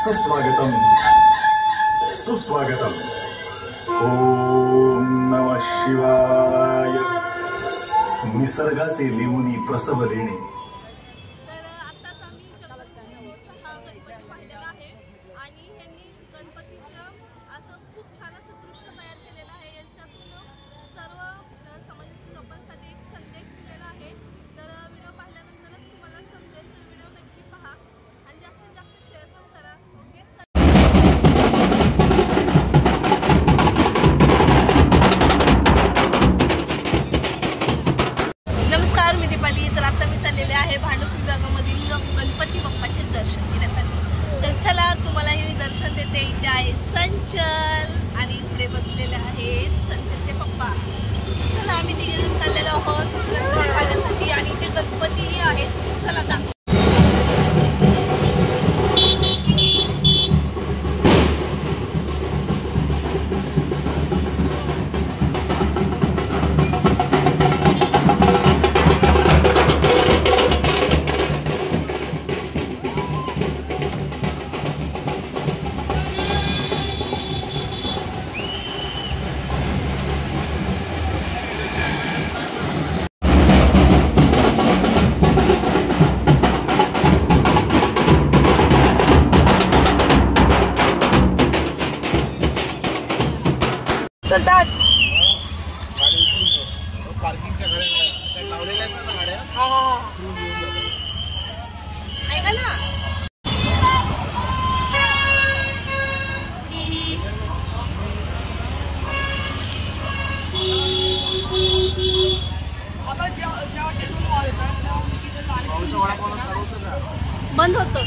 सुस्वागतम सुस्वागतम। ओम नमः शिवाय। निसर्गाचे लिहूनी प्रसव लेणे। तर आता मी चाललेले आहे भांडूप विभागामधील गणपती बाप्पाचे दर्शन घेण्यासाठी। तर चला तुम्हाला मी दर्शन देते। इथे आहे संचल आणि इकडे बसलेले आहेत संचलचे पप्पा। चला आम्ही तिघे चाललेलो आहोत गणपती पाहण्यासाठी आणि इथे गणपतीही आहेत। चला आता चलतात पार्किंगच्या गाड्या लावलेल्या आहेत ना गाड्या। ऐका ना बंद होतं।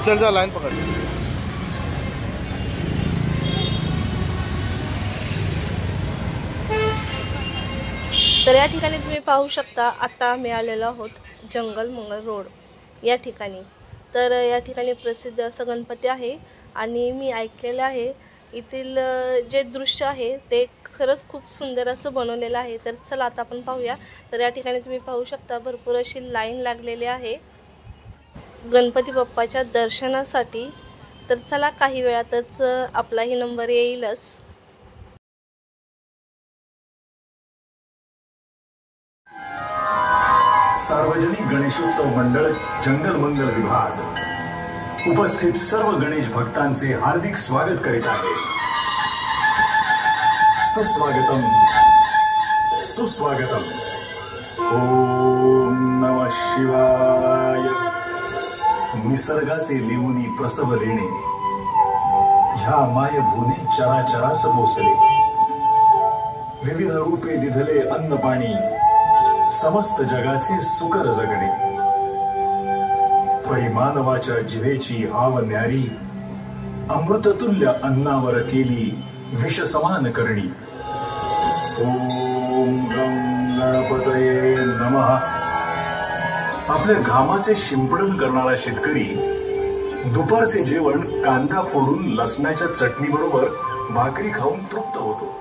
चल जा लाइन पकड़। तर या ठिकाणी तुम्ही पाहू शकता, आता मिळालेलो आहोत जंगल मंगल रोड या ठिकाणी. तर या ठिकाणी प्रसिद्ध असं गणपती आहे आणि मी ऐकलेलं आहे येथील जे दृश्य आहे ते खरंच खूप सुंदर असं बनवलेलं आहे. तर चला आता आपण पाहूया. तर या ठिकाणी तुम्ही पाहू शकता भरपूर अशी लाईन लागलेली आहे गणपती बाप्पाच्या दर्शनासाठी. तर चला काही वेळातच आपलाही नंबर येईलच. सार्वजनिक गणेशोत्सव मंडळ जंगल मंगल विभाग उपस्थित सर्व गणेश भक्तांचे हार्दिक स्वागत करीत आहे. सुस्वागतम सुस्वागतम. ओम नमः शिवाय. निसर्गाचे लिहुनी प्रसव लेणे, ह्या मायभूनी चराचरास मोसले. विविध रूपे दिधले अन्न पाणी, समस्त जगाचे सुकर जगणे. परिमानवाच्या जिवेची हाव न्यारी, अमृततुल्य अन्नावर केली विष समान करणी. ओम गं गणपतये नमः. आपल्या घामाचे शिंपडण करणारा शेतकरी दुपारचे जेवण कांदा फोडून लसणाच्या चटणी बरोबर भाकरी खाऊन तृप्त होतो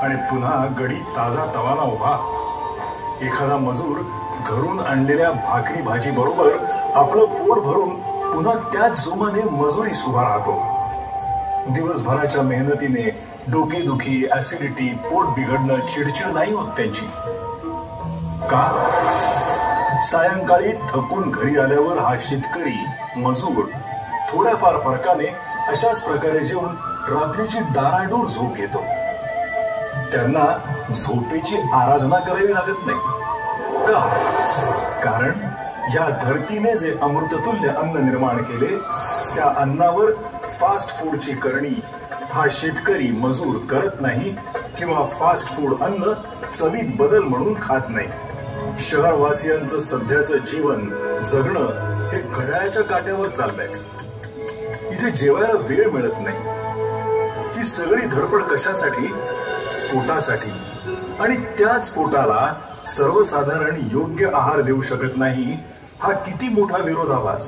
आणि पुन्हा गडी ताजा तवाना उभा. एखादा मजूर घरून आणलेल्या भाकरी भाजी बरोबर आपलं पोट भरून पुन्हा त्याच जोमाने मजुरीस उभा राहतो. दिवसभराच्या मेहनतीने डोकेदुखी, ऍसिडिटी, पोट बिघडणं, चिडचिड नाही होत त्यांची. का? सायंकाळी थकून घरी आल्यावर हा शेतकरी मजूर थोड्याफार फरकाने अशाच प्रकारे जेवून रात्रीची दाराडूर झोप घेतो. त्यांना झोपेची आराधना करावी लागत नाही. का? कारण या धरतीने जे अमृततुल्य अन्न निर्माण केले त्या अन्नावर फास्ट फूडची करणी हा शेतकरी मजूर करत नाही किंवा फास्ट फूड अन्न चवीत बदल म्हणून खात नाही. शहरवासियांचं सध्याचं जीवन जगणं हे घड्याळाच्या काट्यावर चाललंय. इथे जेवायला वेळ मिळत नाही. ही सगळी धडपड कशासाठी? पोटासाठी. आणि त्याच पोटाला सर्वसाधारण योग्य आहार देऊ शकत नाही हा किती मोठा विरोधाभास.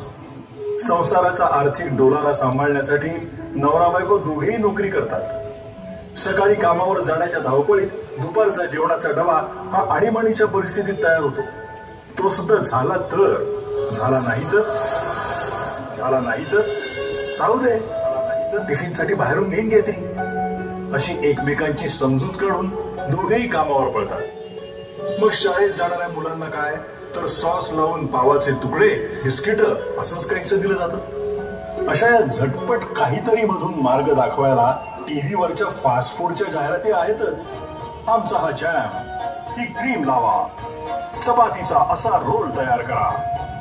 संसाराचा आर्थिक डोलारा सांभाळण्यासाठी नवरा बायको दोघेही नोकरी करतात. सकाळी कामावर जाण्याच्या धावपळीत दुपारचा जेवणाचा डबा हा आणीबाणीच्या परिस्थितीत तयार होतो. तो सुद्धा झाला तर झाला नाही तर राहू दे, टिफिनसाठी बाहेरून नेम घेते. अशी एकमेकांची समजूत काढून दोघेही कामावर पडतात. मग शाळेत जाणाऱ्या मुलांना काय तर सॉस लावून पावाचे तुकडे, बिस्किट असंच काहीच दिलं जातं. अशा या झटपट काहीतरी मधून मार्ग दाखवायला टीव्हीवरच्या फास्ट फूडच्या जाहिराती आहेतच. आमचा हा जॅम, ही क्रीम लावा, चपातीचा असा रोल तयार करा,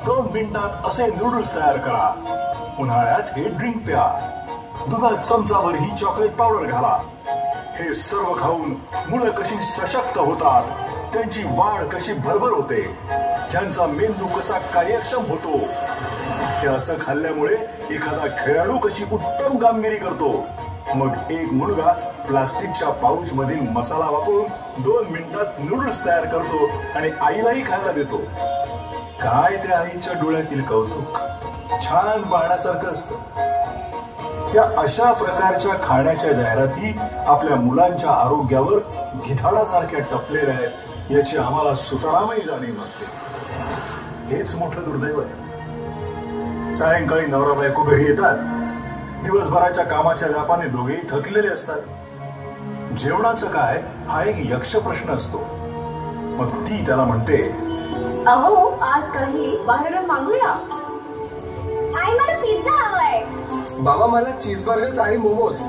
2 मिनिटात असे नूडल्स तयार करा, उन्हाळ्यात हे ड्रिंक प्या, दुधात चमचाभर ही चॉकलेट पावडर घाला. हे सर्व खाऊन मुलं कशी सशक्त होतात, त्यांची वाढ कशी भरभर होते, त्यांचा मेंदू कसा कार्यक्षम होतो. हे असं खाल्ल्यामुळे एखादा खेळाडू कशी उत्तम कामगिरी करतो. मग एक मुलगा प्लास्टिकच्या पाऊच मधील मसाला वापरून 2 मिनिटात नूडल्स तयार करतो आणि आईलाही खायला देतो. काय त्या आईच्या डोळ्यातील कौतुक छान पाहण्यासारखं असतं. त्या अशा प्रकारच्या खाण्याच्या जाहिराती आपल्या मुलांच्या आरोग्यावर गिधाडासारख्या टपलेल्या आहेत याची आम्हाला सुतरामही जाणीव नसते. हेच मोठं दुर्दैव आहे. सायंकाळी नवरा बायको घरी येतात. दिवसभराच्या कामाच्या व्यापाने दोघेही थकलेले असतात. जेवणाचं काय हा एक यक्ष प्रश्न असतो. मग ती त्याला म्हणते, अहो आज काही बाहेरून मागूया. आई मला पिझ्झा हवाय. बाबा मला चीज बर्गर्स आणि मोमोज.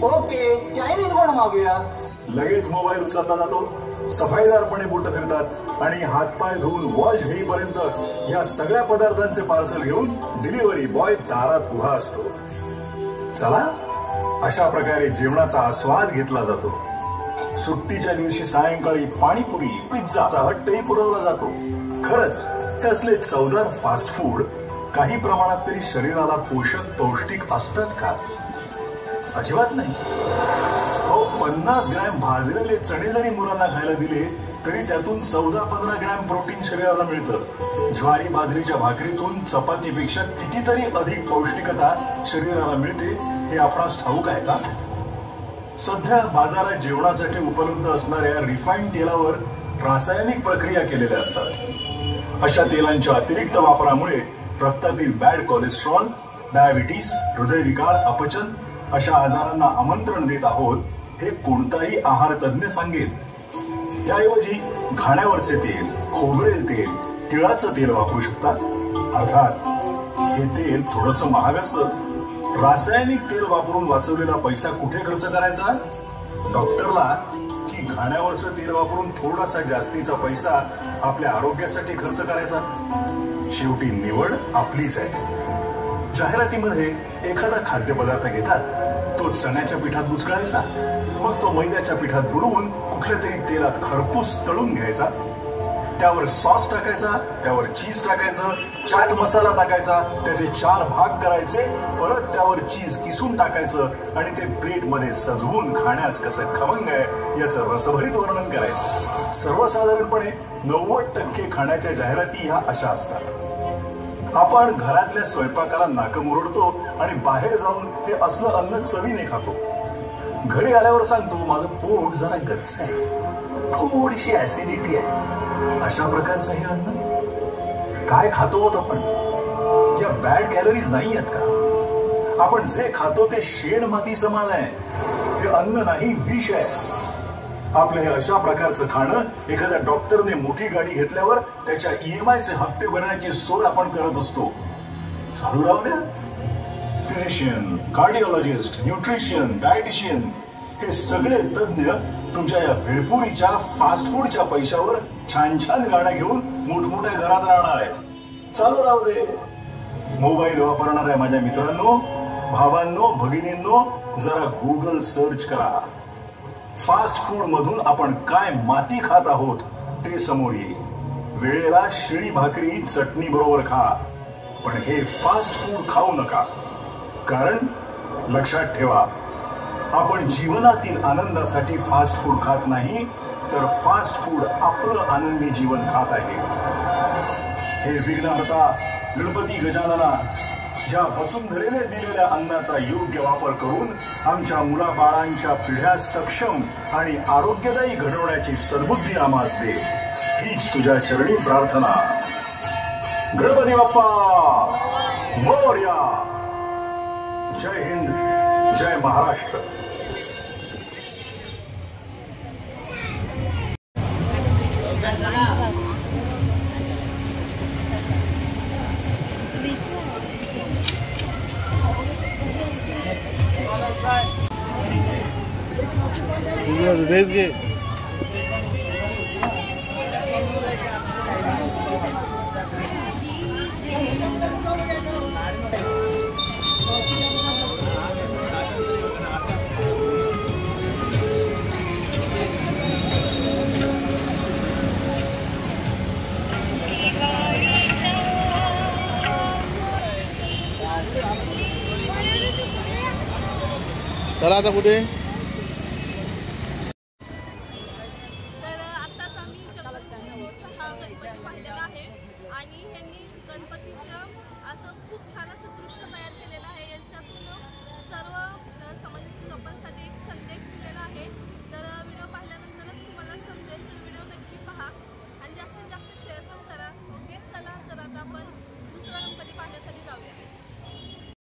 ओके चायनीज पण मागूया. लगेच मोबाईल उचलला जातो. सफाईदारपणे बोट फिरतात आणि हातपाय धुवून वॉश घेईपर्यंत या सगळ्या पदार्थांचे पार्सल घेऊन डिलिव्हरी बॉय दारात उभा असतो. चला, अशा प्रकारे जेवणाचा आस्वाद घेतला जातो. सुट्टीच्या दिवशी सायंकाळी पाणीपुरी, पिझ्झाचा हट्टही पुरवला जातो. खरंच ते असले चवदार फास्ट फूड काही प्रमाणात तरी शरीराला पोषक पौष्टिक असतात का? अजिबात नाही. 50 ग्रॅम भाजलेले चणे जरी मुलांना खायला दिले तरी त्यातून 14-15 ग्रॅम प्रोटीन शरीराला मिळतं. ज्वारी बाजरीच्या भाकरीतून चपातीपेक्षा कितीतरी अधिक पौष्टिकता शरीराला मिळते हे आपणास ठाऊक आहे का? सध्या बाजारात जेवणासाठी उपलब्ध असणाऱ्या रिफाईंड तेलावर रासायनिक प्रक्रिया केलेल्या असतात. अशा तेलांच्या अतिरिक्त वापरामुळे रक्तातील बॅड कोलेस्ट्रॉल, डायबिटीस, हृदयविकार, अपचन अशा आजारांना आमंत्रण देत आहोत हे कोणताही आहार तज्ञ सांगेल. त्याऐवजी घाण्यावरचे तेल, खोबरेल तेल, तिळाचं तेल वापरू शकता. अर्थात हे तेल थोडंसं महाग असतं. रासायनिक तेल वापरून वाचवलेला पैसा कुठे खर्च करायचा? डॉक्टरला की घाण्यावरचं तेल वापरून थोडासा जास्तीचा पैसा आपल्या आरोग्यासाठी खर्च करायचा? शेवटी निवड आपलीच आहे. जाहिरातीमध्ये एखादा खाद्यपदार्थ घेतात, तो चण्याच्या पिठात बुचकळायचा, मग तो मैद्याच्या पिठात बुडवून कुठल्या तरी तेलात खरपूस तळून घ्यायचा, त्यावर सॉस टाकायचा, त्यावर चीज टाकायचं, चाट मसाला टाकायचा, त्याचे 4 भाग करायचे, परत त्यावर चीज किसून टाकायचं आणि ते प्लेटमध्ये सजवून खाण्यास कसं खमंग आहे याचं रसभरीत वर्णन करायचं. सर्वसाधारणपणे 90% खाण्याच्या जाहिराती ह्या अशा असतात. आपण घरातल्या स्वयंपाकाला नाकं मुरडतो आणि बाहेर जाऊन ते असलं अन्न चवीने खातो. घरी आल्यावर सांगतो माझं पोट जरा गच्च आहे, थोडीशी ऍसिडिटी आहे. अशा प्रकारचं हे अन्न काय खातो आहोत आपण? या बॅड कॅलरीज नाही आहेत का? आपण जे खातो ते शेण माती समान आहे. हे अन्न नाही, विष आहे. आपलं हे अशा प्रकारचं खाणं एखाद्या डॉक्टरने मोठी गाडी घेतल्यावर त्याच्या EMIचे हप्ते भरण्याची सोय आपण करत असतो. चालू राहू द्या. फिजिशियन, कार्डिओलॉजिस्ट, न्यूट्रिशियन, डायटिशियन हे सगळे तज्ञ तुमच्या या भेळपुरीच्या फास्ट फूडच्या पैशावर छान छान गाड्या घेऊन मोठमोठ्या घरात राहणार आहेत. चालू राहू दे. मोबाईल वापरणाऱ्या माझ्या मित्रांनो, भावांनो, भगिनींनो, जरा गुगल सर्च करा. फास्ट फूड मधून आपण काय माती खात आहोत ते समोर येईल. वेळेला शिळी भाकरी चटणी बरोबर खा, पण हे फास्ट फूड खाऊ नका. कारण लक्षात ठेवा, आपण जीवनातील आनंदासाठी फास्ट फूड खात नाही, तर फास्ट फूड आपलं आनंदी जीवन खात आहे. हे विघ्नहर्ता गणपती गजानना, या वसुंधरेने दिलेल्या अन्नाचा योग्य वापर करून आमच्या मुलाबाळांच्या पिढ्या सक्षम आणि आरोग्यदायी घडवण्याची सद्बुद्धी आम्हास दे, हीच तुझ्या चरणी प्रार्थना. गणपती बाप्पा मोरया. जय हिंद, जय महाराष्ट्र. ड्रेस घे. चला आता कुठे?